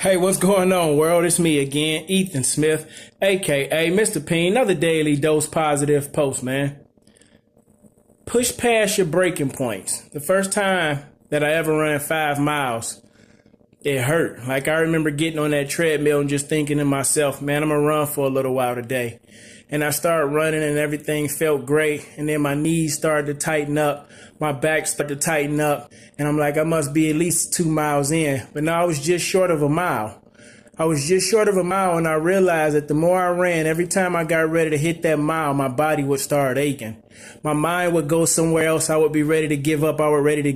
Hey, what's going on, world? It's me again, Ethan Smith, aka Mr. P.I.E.N. Another daily dose positive post, man. Push past your breaking points. The first time that I ever ran 5 miles, it hurt. Like, I remember getting on that treadmill and just thinking to myself, man, I'm gonna run for a little while today. And I started running and everything felt great. And then my knees started to tighten up. My back started to tighten up. And I'm like, I must be at least 2 miles in. But no, I was just short of a mile. I was just short of a mile, and I realized that the more I ran, every time I got ready to hit that mile, my body would start aching. My mind would go somewhere else. I would be ready to give up. I would be ready to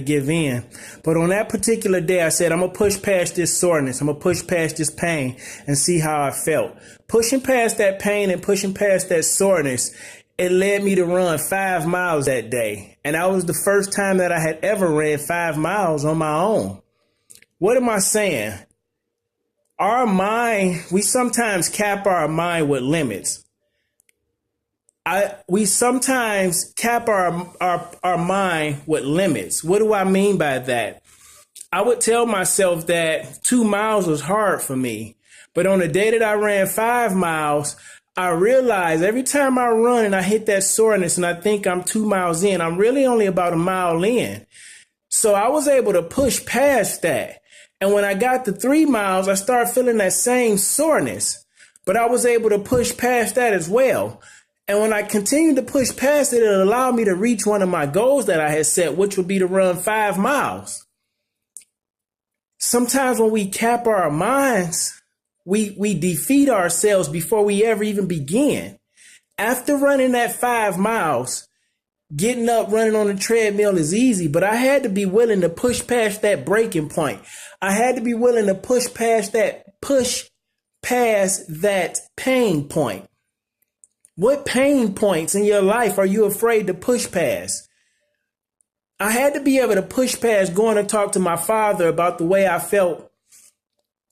give in. But on that particular day, I said, I'm going to push past this soreness. I'm going to push past this pain and see how I felt. Pushing past that pain and pushing past that soreness, it led me to run 5 miles that day. And that was the first time that I had ever ran 5 miles on my own. What am I saying? Our mind, we sometimes cap our mind with limits. We sometimes cap our mind with limits. What do I mean by that? I would tell myself that 2 miles was hard for me. But on the day that I ran 5 miles, I realized every time I run and I hit that soreness and I think I'm 2 miles in, I'm really only about a mile in. So I was able to push past that. And when I got to 3 miles, I started feeling that same soreness, but I was able to push past that as well. And when I continued to push past it, it allowed me to reach one of my goals that I had set, which would be to run 5 miles. Sometimes when we cap our minds, we defeat ourselves before we ever even begin. After running that 5 miles, getting up, running on the treadmill is easy, but I had to be willing to push past that breaking point. I had to be willing to push past that pain point. What pain points in your life are you afraid to push past? I had to be able to push past going to talk to my father about the way I felt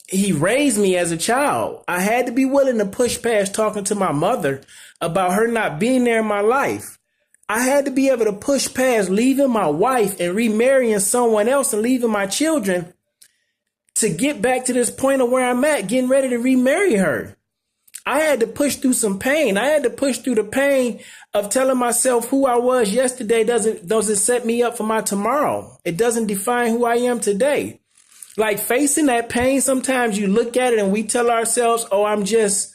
he raised me as a child. I had to be willing to push past talking to my mother about her not being there in my life. I had to be able to push past leaving my wife and remarrying someone else and leaving my children to get back to this point of where I'm at, getting ready to remarry her. I had to push through some pain. I had to push through the pain of telling myself who I was yesterday doesn't set me up for my tomorrow. It doesn't define who I am today. Like, facing that pain, sometimes you look at it and we tell ourselves, oh, I'm just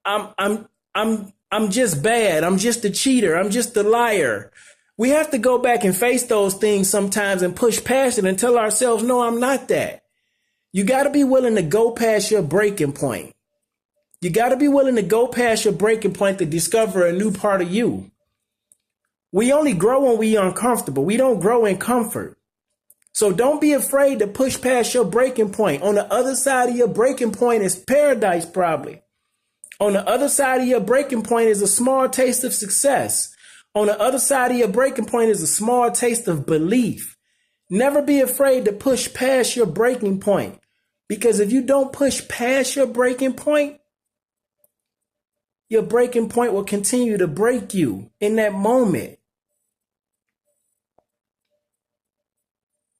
bad. I'm just a cheater. I'm just a liar. We have to go back and face those things sometimes and push past it and tell ourselves, no, I'm not that. You got to be willing to go past your breaking point. You got to be willing to go past your breaking point to discover a new part of you. We only grow when we're uncomfortable. We don't grow in comfort. So don't be afraid to push past your breaking point. On the other side of your breaking point is paradise, probably. On the other side of your breaking point is a small taste of success. On the other side of your breaking point is a small taste of belief. Never be afraid to push past your breaking point. Because if you don't push past your breaking point will continue to break you in that moment.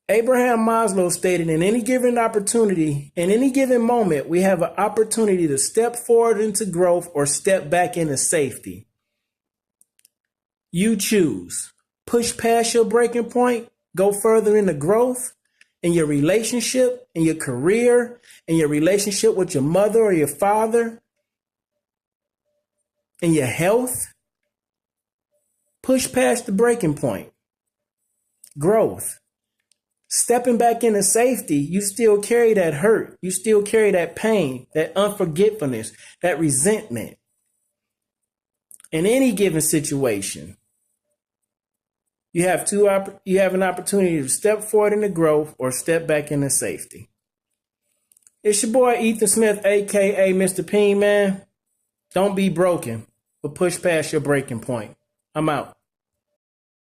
Abraham Maslow stated, in any given opportunity, in any given moment, we have an opportunity to step forward into growth or step back into safety. You choose. Push past your breaking point, go further into growth in your relationship, in your career, in your relationship with your mother or your father, in your health. Push past the breaking point. Growth. Stepping back into safety, you still carry that hurt. You still carry that pain, that unforgiveness, that resentment. In any given situation, you have an opportunity to step forward into growth or step back into safety. It's your boy Ethan Smith, aka Mr. P.I.E.N, man. Don't be broken, but push past your breaking point. I'm out.